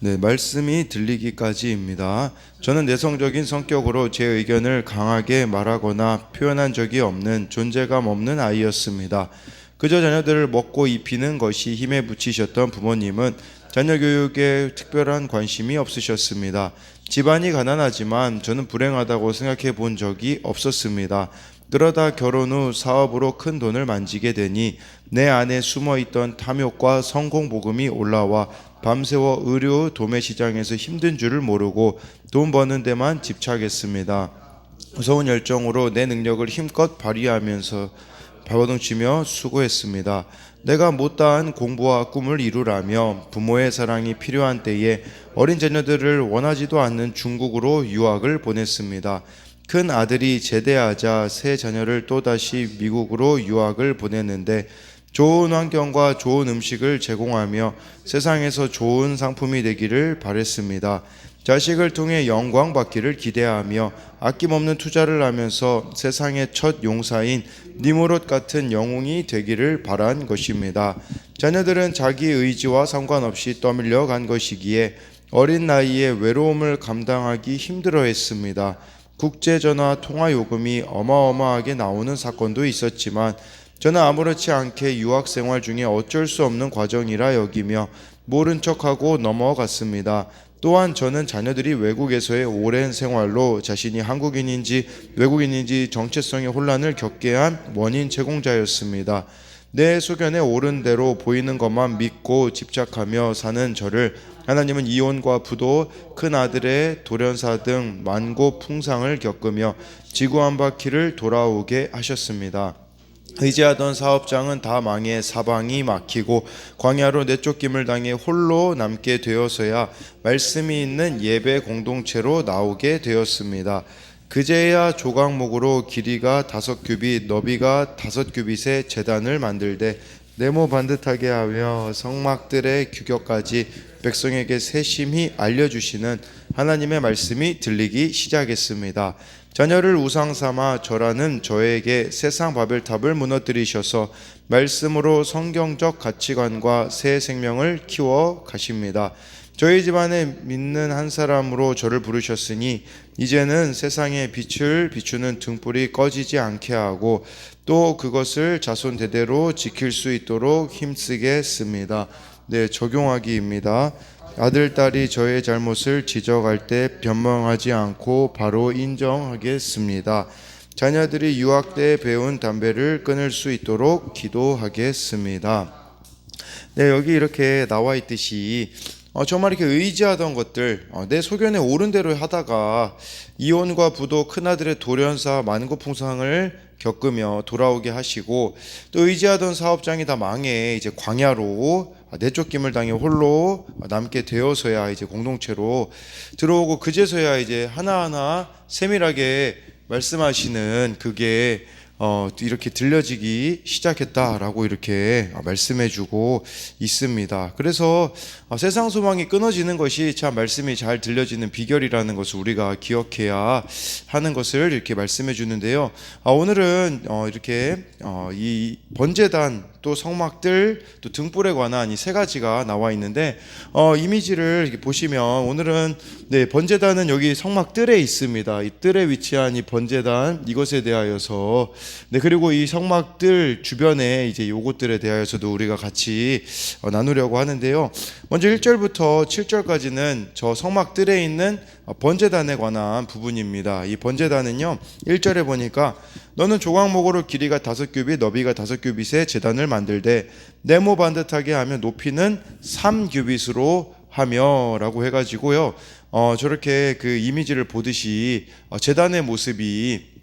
네, 말씀이 들리기까지입니다. 저는 내성적인 성격으로 제 의견을 강하게 말하거나 표현한 적이 없는 존재감 없는 아이였습니다. 그저 자녀들을 먹고 입히는 것이 힘에 부치셨던 부모님은 자녀 교육에 특별한 관심이 없으셨습니다. 집안이 가난하지만 저는 불행하다고 생각해 본 적이 없었습니다. 그러다 결혼 후 사업으로 큰 돈을 만지게 되니 내 안에 숨어있던 탐욕과 성공복음이 올라와 밤새워 의류 도매 시장에서 힘든 줄을 모르고 돈 버는 데만 집착했습니다. 무서운 열정으로 내 능력을 힘껏 발휘하면서 발버둥치며 수고했습니다. 내가 못다한 공부와 꿈을 이루라며 부모의 사랑이 필요한 때에 어린 자녀들을 원하지도 않는 중국으로 유학을 보냈습니다. 큰 아들이 제대하자 새 자녀를 또다시 미국으로 유학을 보냈는데 좋은 환경과 좋은 음식을 제공하며 세상에서 좋은 상품이 되기를 바랬습니다. 자식을 통해 영광 받기를 기대하며 아낌없는 투자를 하면서 세상의 첫 용사인 니무롯 같은 영웅이 되기를 바란 것입니다. 자녀들은 자기 의지와 상관없이 떠밀려 간 것이기에 어린 나이에 외로움을 감당하기 힘들어했습니다. 국제전화 통화 요금이 어마어마하게 나오는 사건도 있었지만 저는 아무렇지 않게 유학 생활 중에 어쩔 수 없는 과정이라 여기며 모른 척하고 넘어갔습니다. 또한 저는 자녀들이 외국에서의 오랜 생활로 자신이 한국인인지 외국인인지 정체성의 혼란을 겪게 한 원인 제공자였습니다. 내 소견에 옳은 대로 보이는 것만 믿고 집착하며 사는 저를 하나님은 이혼과 부도, 큰아들의 돌연사 등 만고 풍상을 겪으며 지구 한 바퀴를 돌아오게 하셨습니다. 의지하던 사업장은 다 망해 사방이 막히고 광야로 내쫓김을 당해 홀로 남게 되어서야 말씀이 있는 예배 공동체로 나오게 되었습니다. 그제야 조각목으로 길이가 5규빗, 너비가 5규빗의 제단을 만들되 네모 반듯하게 하며 성막들의 규격까지 백성에게 세심히 알려주시는 하나님의 말씀이 들리기 시작했습니다. 자녀를 우상 삼아 절하는 저에게 세상 바벨탑을 무너뜨리셔서 말씀으로 성경적 가치관과 새 생명을 키워 가십니다. 저희 집안에 믿는 한 사람으로 저를 부르셨으니 이제는 세상의 빛을 비추는 등불이 꺼지지 않게 하고 또 그것을 자손 대대로 지킬 수 있도록 힘쓰겠습니다. 네, 적용하기입니다. 아들, 딸이 저의 잘못을 지적할 때 변명하지 않고 바로 인정하겠습니다. 자녀들이 유학 때 배운 담배를 끊을 수 있도록 기도하겠습니다. 네, 여기 이렇게 나와 있듯이 정말 이렇게 의지하던 것들, 내 소견에 옳은 대로 하다가 이혼과 부도, 큰아들의 돌연사 만고풍상을 겪으며 돌아오게 하시고 또 의지하던 사업장이 다 망해 이제 광야로 내쫓김을 당해 홀로 남게 되어서야 이제 공동체로 들어오고 그제서야 이제 하나하나 세밀하게 말씀하시는 그게 이렇게 들려지기 시작했다라고 이렇게 말씀해주고 있습니다. 그래서 세상 소망이 끊어지는 것이 참 말씀이 잘 들려지는 비결이라는 것을 우리가 기억해야 하는 것을 이렇게 말씀해주는데요. 오늘은 이렇게 이 번제단 또 성막들 또 등불에 관한 이 세 가지가 나와 있는데 이미지를 이렇게 보시면 오늘은 네, 번제단은 여기 성막 뜰에 있습니다. 이 뜰에 위치한 이 번제단 이것에 대하여서 네, 그리고 이 성막 뜰 주변에 이제 요것들에 대하여서도 우리가 같이 나누려고 하는데요. 먼저 1절부터 7절까지는 저 성막 뜰에 있는 번제단에 관한 부분입니다. 이 번제단은요 1절에 보니까 너는 조각목으로 길이가 5규빗 너비가 5규빗의 제단을 만들되 네모 반듯하게 하며 높이는 3규빗으로 하며 라고 해가지고요 저렇게 그 이미지를 보듯이 제단의 모습이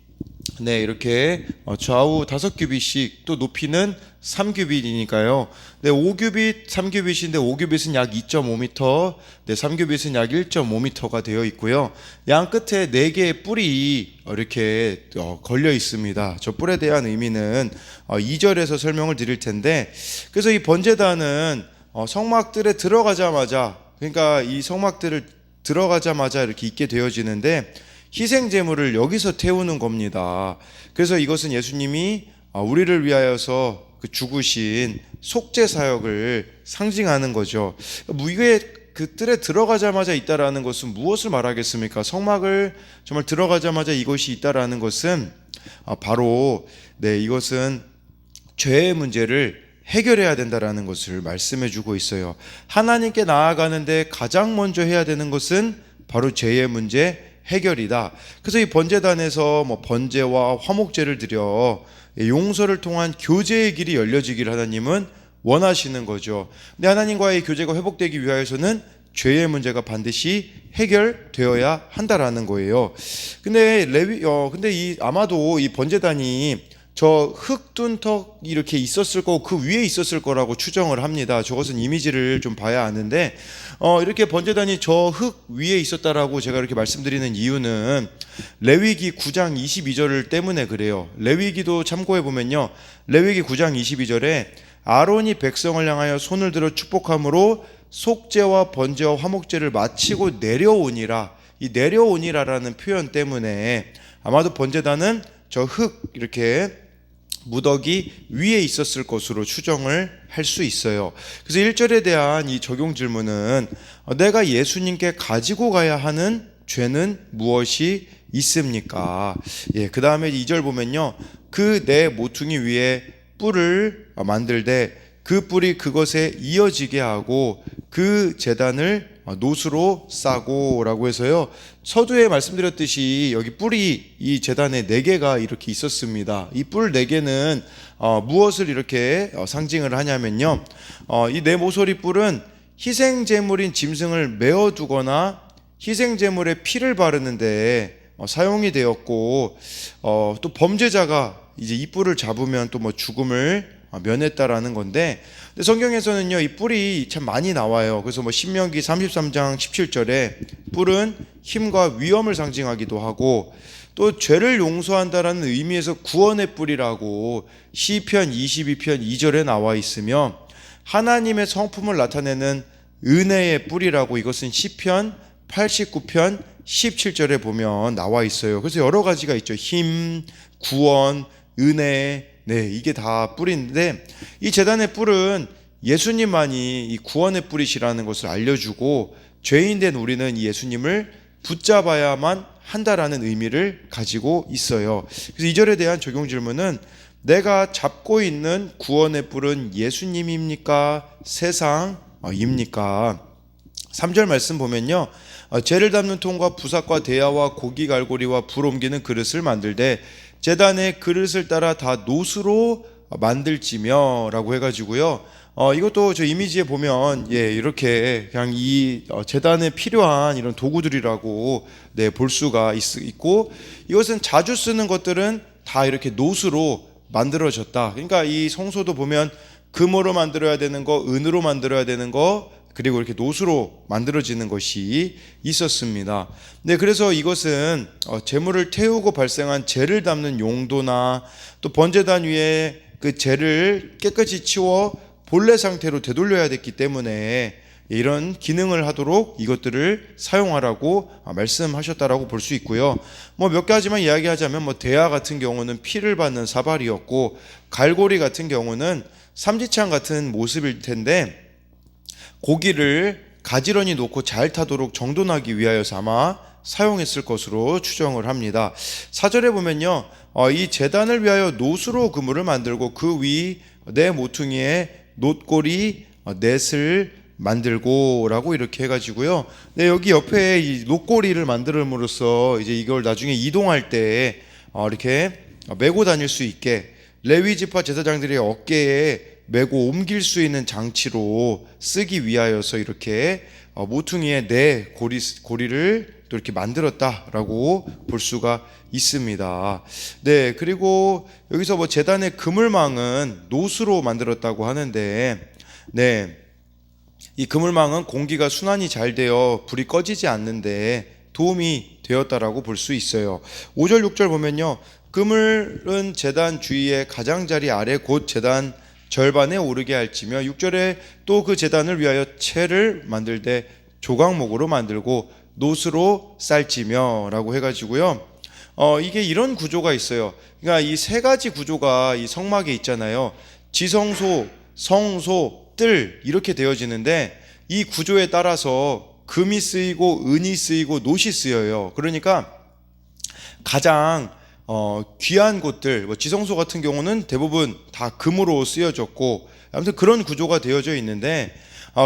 네, 이렇게 좌우 5규빗씩 또 높이는 3규빗이니까요. 네, 5규빗, 3규빗인데 5규빗은 약 2.5m, 네, 3규빗은 약 1.5m가 되어 있고요. 양 끝에 4개의 뿔이 이렇게 걸려 있습니다. 저 뿔에 대한 의미는 2절에서 설명을 드릴 텐데, 그래서 이 번제단은 성막들에 들어가자마자, 그러니까 이 성막들을 들어가자마자 이렇게 있게 되어지는데 희생 제물을 여기서 태우는 겁니다. 그래서 이것은 예수님이 우리를 위하여서 그 죽으신 속죄 사역을 상징하는 거죠. 이게 그 뜰에 들어가자마자 있다라는 것은 무엇을 말하겠습니까? 성막을 정말 들어가자마자 이것이 있다라는 것은 바로 이것은 죄의 문제를 해결해야 된다라는 것을 말씀해 주고 있어요. 하나님께 나아가는데 가장 먼저 해야 되는 것은 바로 죄의 문제 해결이다. 그래서 이 번제단에서 번제와 화목제를 드려 용서를 통한 교제의 길이 열려지기를 하나님은 원하시는 거죠. 근데 하나님과의 교제가 회복되기 위하여서는 죄의 문제가 반드시 해결되어야 한다라는 거예요. 근데 아마도 이 번제단이 저 흙둔턱 이렇게 있었을 거고 그 위에 있었을 거라고 추정을 합니다. 저것은 이미지를 좀 봐야 아는데 이렇게 번제단이 저 흙 위에 있었다라고 제가 이렇게 말씀드리는 이유는 레위기 9장 22절 때문에 그래요. 레위기도 참고해 보면요, 레위기 9장 22절에 아론이 백성을 향하여 손을 들어 축복함으로 속죄와 번제와 화목제를 마치고 내려오니라. 이 내려오니라라는 표현 때문에 아마도 번제단은 저 흙 이렇게 무더기 위에 있었을 것으로 추정을 할 수 있어요. 그래서 1절에 대한 이 적용 질문은 내가 예수님께 가지고 가야 하는 죄는 무엇이 있습니까? 그 다음에 2절 보면요, 그 내 모퉁이 위에 뿔을 만들되 그 뿔이 그것에 이어지게 하고 그 제단을 노수로 싸고 라고 해서요, 서두에 말씀드렸듯이 여기 뿔이 이 제단에 4개가 이렇게 있었습니다. 이 뿔 4개는 무엇을 이렇게 상징을 하냐면요, 이 네 모서리 뿔은 희생제물인 짐승을 메어두거나 희생제물에 피를 바르는데 사용이 되었고, 또 범죄자가 이제 이 뿔을 잡으면 또 죽음을 면했다라는 건데, 근데 성경에서는요 이 뿔이 참 많이 나와요. 그래서 신명기 33장 17절에 뿔은 힘과 위엄을 상징하기도 하고, 또 죄를 용서한다라는 의미에서 구원의 뿔이라고 시편 22편 2절에 나와 있으며, 하나님의 성품을 나타내는 은혜의 뿔이라고 이것은 시편 89편 17절에 보면 나와 있어요. 그래서 여러 가지가 있죠. 힘, 구원, 은혜, 이게 다 뿔인데, 이 제단의 뿔은 예수님만이 이 구원의 뿔이시라는 것을 알려주고, 죄인된 우리는 이 예수님을 붙잡아야만 한다라는 의미를 가지고 있어요. 그래서 2절에 대한 적용 질문은 내가 잡고 있는 구원의 뿔은 예수님입니까? 세상입니까? 3절 말씀 보면요, 죄를 담는 통과 부삭과 대야와 고기 갈고리와 불 옮기는 그릇을 만들되 제단의 그릇을 따라 다 노수로 만들지며 라고 해가지고요, 이것도 저 이미지에 보면 이렇게 그냥 이 제단에 필요한 이런 도구들이라고 볼 수가 있고, 이것은 자주 쓰는 것들은 다 이렇게 노수로 만들어졌다. 그러니까 이 성소도 보면 금으로 만들어야 되는 거, 은으로 만들어야 되는 거, 그리고 이렇게 노수로 만들어지는 것이 있었습니다. 그래서 이것은 제물을 태우고 발생한 재를 담는 용도나 또 번제단 위에 그 재를 깨끗이 치워 본래 상태로 되돌려야 됐기 때문에 이런 기능을 하도록 이것들을 사용하라고 말씀하셨다라고 볼 수 있고요. 몇 가지만 이야기하자면 대야 같은 경우는 피를 받는 사발이었고, 갈고리 같은 경우는 삼지창 같은 모습일 텐데 고기를 가지런히 놓고 잘 타도록 정돈하기 위하여서 아마 사용했을 것으로 추정을 합니다. 4절에 보면요, 이 제단을 위하여 노수로 그물을 만들고 그 위 네 모퉁이에 놋고리 넷을 만들고 라고 이렇게 해가지고요, 여기 옆에 이 놋고리를 만들음으로써 이제 이걸 나중에 이동할 때 이렇게 메고 다닐 수 있게 레위 지파 제사장들의 어깨에 메고 옮길 수 있는 장치로 쓰기 위하여서 이렇게 모퉁이에 네 고리를 또 이렇게 만들었다라고 볼 수가 있습니다. 그리고 여기서 제단의 그물망은 노수로 만들었다고 하는데, 이 그물망은 공기가 순환이 잘 되어 불이 꺼지지 않는데 도움이 되었다라고 볼 수 있어요. 5절 6절 보면요, 그물은 제단 주위의 가장자리 아래 곧 제단 절반에 오르게 할지며, 6절에 또 그 제단을 위하여 채를 만들되 조각목으로 만들고 노수로 쌀지며 라고 해가지고요, 이게 이런 구조가 있어요. 그러니까 이 세 가지 구조가 이 성막에 있잖아요. 지성소, 성소, 뜰 이렇게 되어지는데, 이 구조에 따라서 금이 쓰이고 은이 쓰이고 놋이 쓰여요. 그러니까 가장 귀한 곳들, 뭐 지성소 같은 경우는 대부분 다 금으로 쓰여졌고, 아무튼 그런 구조가 되어져 있는데,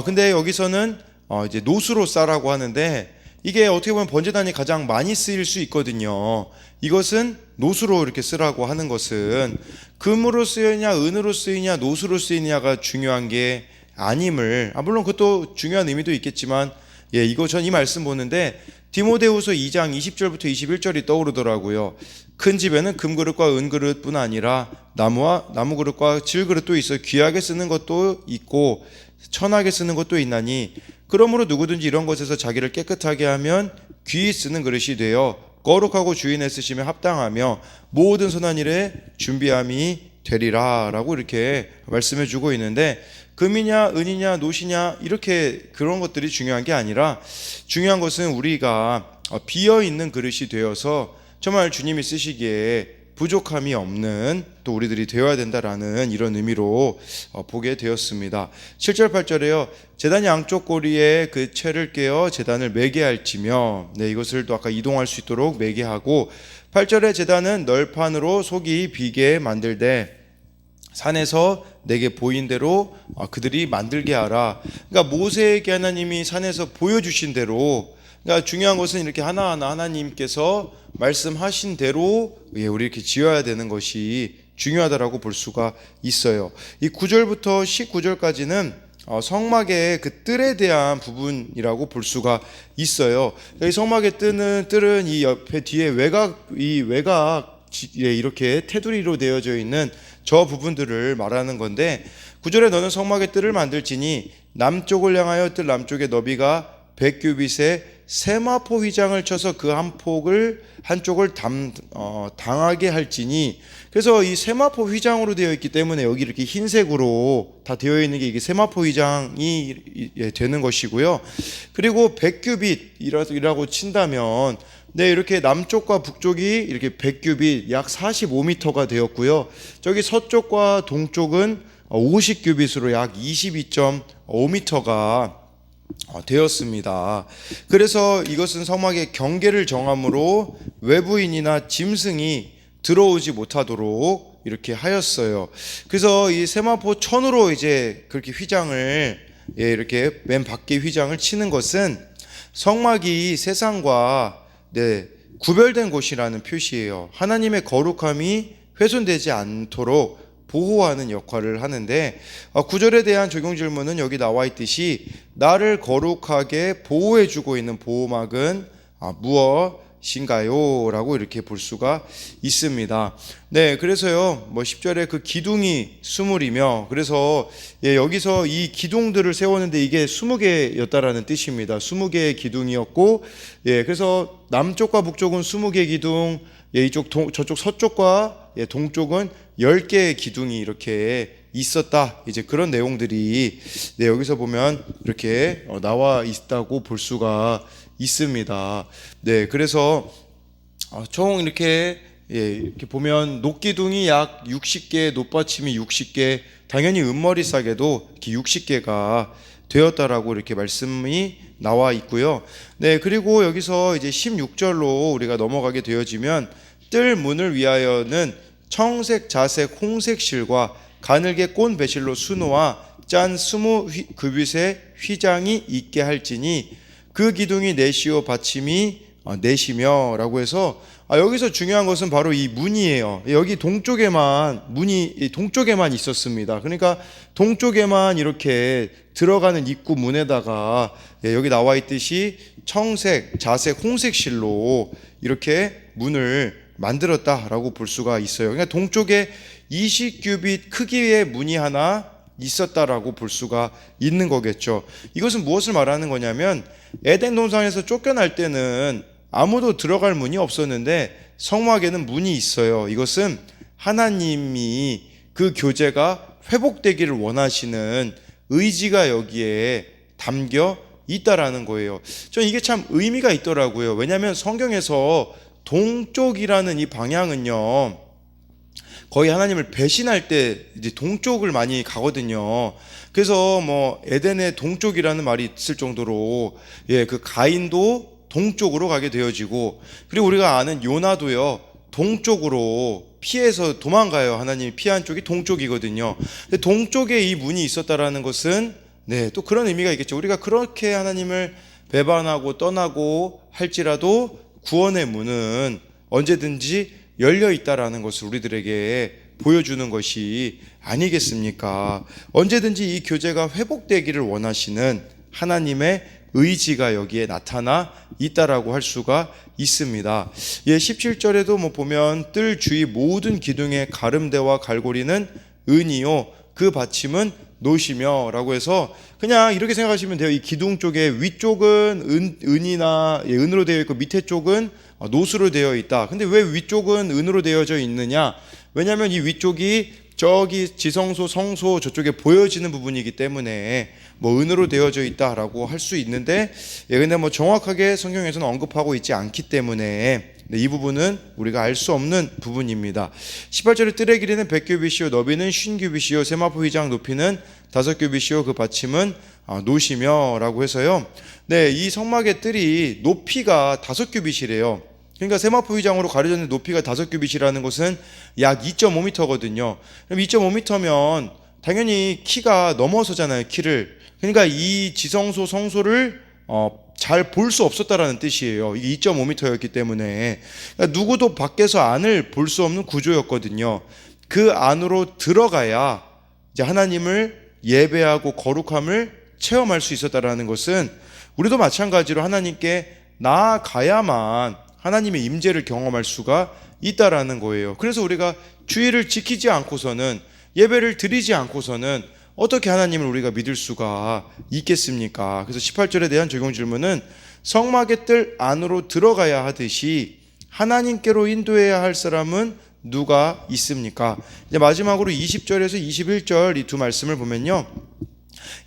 근데 여기서는 이제 놋으로 싸라고 하는데, 이게 어떻게 보면 번제단이 가장 많이 쓰일 수 있거든요. 이것은 놋으로 이렇게 쓰라고 하는 것은 금으로 쓰이냐 은으로 쓰이냐 놋으로 쓰이냐가 중요한 게 아님을, 물론 그것도 중요한 의미도 있겠지만, 이거 전 이 말씀 보는데 디모데후서 2장 20절부터 21절이 떠오르더라고요. 큰 집에는 금그릇과 은그릇뿐 아니라 나무 그릇과 질그릇도 있어 귀하게 쓰는 것도 있고 천하게 쓰는 것도 있나니, 그러므로 누구든지 이런 것에서 자기를 깨끗하게 하면 귀히 쓰는 그릇이 되어 거룩하고 주인의 쓰심에 합당하며 모든 선한 일에 준비함이 되리라 라고 이렇게 말씀해 주고 있는데, 금이냐 은이냐 놋이냐 이렇게 그런 것들이 중요한 게 아니라, 중요한 것은 우리가 비어있는 그릇이 되어서 정말 주님이 쓰시기에 부족함이 없는 또 우리들이 되어야 된다라는 이런 의미로 보게 되었습니다. 7절 8절에요. 제단이 양쪽 고리에 그 채를 깨어 제단을 매게 할지며, 이것을 또 아까 이동할 수 있도록 매게 하고, 8절에 제단은 널판으로 속이 비게 만들되 산에서 내게 보인 대로 그들이 만들게 하라. 그러니까 모세에게 하나님이 산에서 보여주신 대로, 그러니까 중요한 것은 이렇게 하나하나 하나님께서 말씀하신 대로 우리 이렇게 지어야 되는 것이 중요하다라고 볼 수가 있어요. 이 9절부터 19절까지는 성막의 그 뜰에 대한 부분이라고 볼 수가 있어요. 이 성막의 뜰은 이 옆에 뒤에 외곽 이렇게 테두리로 되어져 있는 저 부분들을 말하는 건데, 9절에 너는 성막의 뜰을 만들지니 남쪽을 향하여 뜰 남쪽의 너비가 100규빗에 세마포 휘장을 쳐서 그 한쪽을 당하게 할지니, 그래서 이 세마포 휘장으로 되어 있기 때문에 여기 이렇게 흰색으로 다 되어 있는 게 이게 세마포 휘장이 되는 것이고요. 그리고 100규빗이라고 친다면 이렇게 남쪽과 북쪽이 이렇게 100규빗 약 45m가 되었고요. 저기 서쪽과 동쪽은 50규빗으로 약 22.5m가 되었습니다. 그래서 이것은 성막의 경계를 정함으로 외부인이나 짐승이 들어오지 못하도록 이렇게 하였어요. 그래서 이 세마포 천으로 이제 그렇게 휘장을 이렇게 맨 밖에 휘장을 치는 것은 성막이 세상과 구별된 곳이라는 표시예요. 하나님의 거룩함이 훼손되지 않도록 보호하는 역할을 하는데, 9절에 대한 적용 질문은 여기 나와 있듯이 나를 거룩하게 보호해주고 있는 보호막은 무엇인가요? 라고 이렇게 볼 수가 있습니다. 그래서요 10절에 그 기둥이 20이며, 그래서 여기서 이 기둥들을 세웠는데 이게 20개였다라는 뜻입니다. 20개의 기둥이었고, 그래서 남쪽과 북쪽은 20개 기둥, 이쪽 저쪽 서쪽과 동쪽은 10개의 기둥이 이렇게 있었다. 이제 그런 내용들이 여기서 보면 이렇게 나와 있다고 볼 수가 있습니다. 그래서 총 이렇게 보면 놋기둥이 약 60개, 놋받침이 60개, 당연히 은머리싸개도 이렇게 60개가 되었다라고 이렇게 말씀이 나와 있고요. 그리고 여기서 이제 16절로 우리가 넘어가게 되어지면, 뜰 문을 위하여는 청색, 자색, 홍색 실과 가늘게 꼰 배실로 수놓아 짠 20규빗의 휘장이 있게 할지니 그 기둥이 넷이요 받침이 넷이며 라고 해서, 여기서 중요한 것은 바로 이 문이에요. 여기 문이 동쪽에만 있었습니다. 그러니까 동쪽에만 이렇게 들어가는 입구 문에다가 여기 나와 있듯이 청색, 자색, 홍색 실로 이렇게 문을 만들었다라고 볼 수가 있어요. 그러니까 동쪽에 20규빗 크기의 문이 하나 있었다라고 볼 수가 있는 거겠죠. 이것은 무엇을 말하는 거냐면, 에덴 동산에서 쫓겨날 때는 아무도 들어갈 문이 없었는데 성막에는 문이 있어요. 이것은 하나님이 그 교제가 회복되기를 원하시는 의지가 여기에 담겨 있다라는 거예요. 저는 이게 참 의미가 있더라고요. 왜냐하면 성경에서 동쪽이라는 이 방향은요, 거의 하나님을 배신할 때 이제 동쪽을 많이 가거든요. 그래서 뭐 에덴의 동쪽이라는 말이 있을 정도로 그 가인도 동쪽으로 가게 되어지고, 그리고 우리가 아는 요나도요 동쪽으로 피해서 도망가요. 하나님이 피한 쪽이 동쪽이거든요. 근데 동쪽에 이 문이 있었다라는 것은 또 그런 의미가 있겠죠. 우리가 그렇게 하나님을 배반하고 떠나고 할지라도 구원의 문은 언제든지 열려 있다라는 것을 우리들에게 보여주는 것이 아니겠습니까? 언제든지 이 교제가 회복되기를 원하시는 하나님의 의지가 여기에 나타나 있다라고 할 수가 있습니다. 17절에도 뭐 보면 뜰 주위 모든 기둥의 가름대와 갈고리는 은이요 그 받침은 노시며 라고 해서 그냥 이렇게 생각하시면 돼요. 이 기둥 쪽에 위쪽은 은이나 은으로 되어 있고 밑에 쪽은 노수로 되어 있다. 근데 왜 위쪽은 은으로 되어져 있느냐? 왜냐하면 이 위쪽이 저기 지성소, 성소 저쪽에 보여지는 부분이기 때문에 뭐 은으로 되어져 있다라고 할 수 있는데, 근데 뭐 정확하게 성경에서는 언급하고 있지 않기 때문에 이 부분은 우리가 알 수 없는 부분입니다. 18절에 뜰의 길이는 100규빗이요 너비는 50규빗이요 세마포 휘장 높이는 5규빗이요 그 받침은 노시며 라고 해서요. 이 성막의 뜰이 높이가 5규빗이래요. 그러니까 세마포 휘장으로 가려졌는 높이가 5규빗이라는 것은 약 2.5m거든요. 그럼 2.5m면 당연히 키가 넘어서잖아요, 키를. 그러니까 이 지성소, 성소를 잘 볼 수 없었다라는 뜻이에요. 이게 2.5m였기 때문에. 그러니까 누구도 밖에서 안을 볼 수 없는 구조였거든요. 그 안으로 들어가야 이제 하나님을 예배하고 거룩함을 체험할 수 있었다라는 것은 우리도 마찬가지로 하나님께 나아가야만 하나님의 임재를 경험할 수가 있다라는 거예요. 그래서 우리가 주의를 지키지 않고서는, 예배를 드리지 않고서는 어떻게 하나님을 우리가 믿을 수가 있겠습니까? 그래서 18절에 대한 적용 질문은 성막의 뜰 안으로 들어가야 하듯이 하나님께로 인도해야 할 사람은 누가 있습니까? 이제 마지막으로 20절에서 21절 이 두 말씀을 보면요,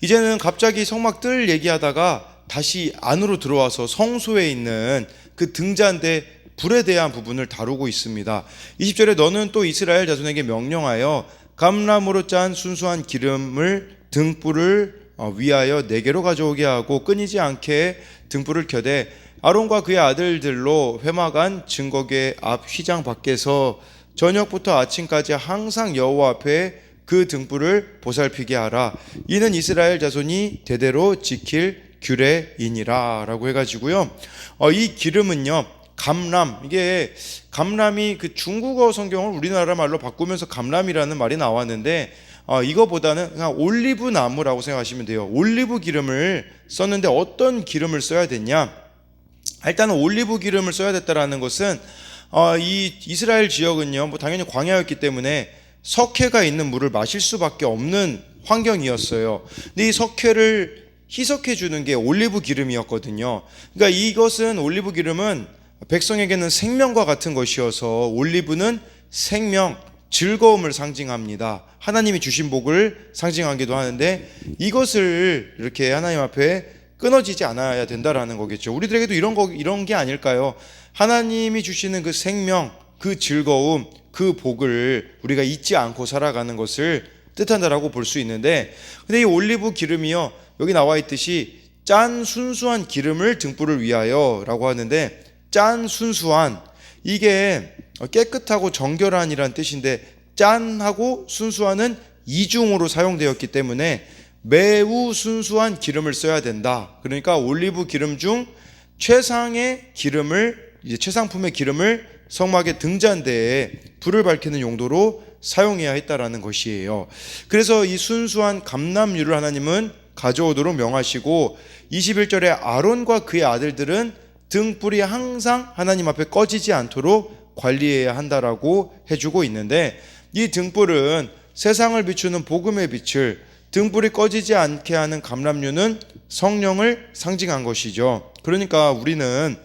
이제는 갑자기 성막 뜰 얘기하다가 다시 안으로 들어와서 성소에 있는 그 등잔대 불에 대한 부분을 다루고 있습니다. 20절에 너는 또 이스라엘 자손에게 명령하여 감람으로 짠 순수한 기름을 등불을 위하여 네개로 가져오게 하고 끊이지 않게 등불을 켜되 아론과 그의 아들들로 회막안 증거궤 앞 휘장 밖에서 저녁부터 아침까지 항상 여호와 앞에 그 등불을 보살피게 하라. 이는 이스라엘 자손이 대대로 지킬 규례이니라 라고 해가지고요, 이 기름은요 감람, 이게 감람이 그 중국어 성경을 우리나라 말로 바꾸면서 감람이라는 말이 나왔는데 이거보다는 그냥 올리브 나무라고 생각하시면 돼요. 올리브 기름을 썼는데 어떤 기름을 써야 됐냐? 일단은 올리브 기름을 써야 됐다라는 것은 이 이스라엘 지역은요 뭐 당연히 광야였기 때문에 석회가 있는 물을 마실 수밖에 없는 환경이었어요. 근데 이 석회를 희석해 주는 게 올리브 기름이었거든요. 그러니까 이것은, 올리브 기름은 백성에게는 생명과 같은 것이어서 올리브는 생명, 즐거움을 상징합니다. 하나님이 주신 복을 상징하기도 하는데 이것을 이렇게 하나님 앞에 끊어지지 않아야 된다라는 거겠죠. 우리들에게도 이런 게 아닐까요? 하나님이 주시는 그 생명, 그 즐거움, 그 복을 우리가 잊지 않고 살아가는 것을 뜻한다라고 볼 수 있는데, 근데 이 올리브 기름이요 여기 나와 있듯이 짠 순수한 기름을 등불을 위하여 라고 하는데, 짠 순수한, 이게 깨끗하고 정결한이란 뜻인데 짠하고 순수한은 이중으로 사용되었기 때문에 매우 순수한 기름을 써야 된다. 그러니까 올리브 기름 중 최상의 기름을, 이제 최상품의 기름을 성막의 등잔대에 불을 밝히는 용도로 사용해야 했다라는 것이에요. 그래서 이 순수한 감람유를 하나님은 가져오도록 명하시고 21절에 아론과 그의 아들들은 등불이 항상 하나님 앞에 꺼지지 않도록 관리해야 한다라고 해주고 있는데, 이 등불은 세상을 비추는 복음의 빛을, 등불이 꺼지지 않게 하는 감람유는 성령을 상징한 것이죠. 그러니까 우리는,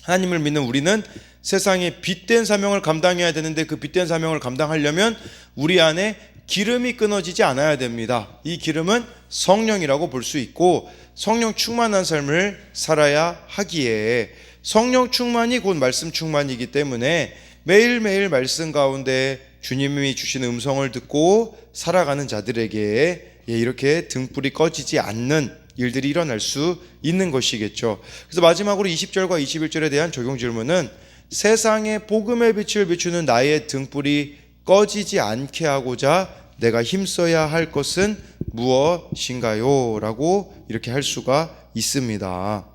하나님을 믿는 우리는 세상에 빛된 사명을 감당해야 되는데 그 빛된 사명을 감당하려면 우리 안에 기름이 끊어지지 않아야 됩니다. 이 기름은 성령이라고 볼 수 있고, 성령 충만한 삶을 살아야 하기에 성령 충만이 곧 말씀 충만이기 때문에 매일매일 말씀 가운데 주님이 주신 음성을 듣고 살아가는 자들에게 이렇게 등불이 꺼지지 않는 일들이 일어날 수 있는 것이겠죠. 그래서 마지막으로 20절과 21절에 대한 적용 질문은 세상에 복음의 빛을 비추는 나의 등불이 꺼지지 않게 하고자 내가 힘써야 할 것은 무엇인가요? 라고 이렇게 할 수가 있습니다.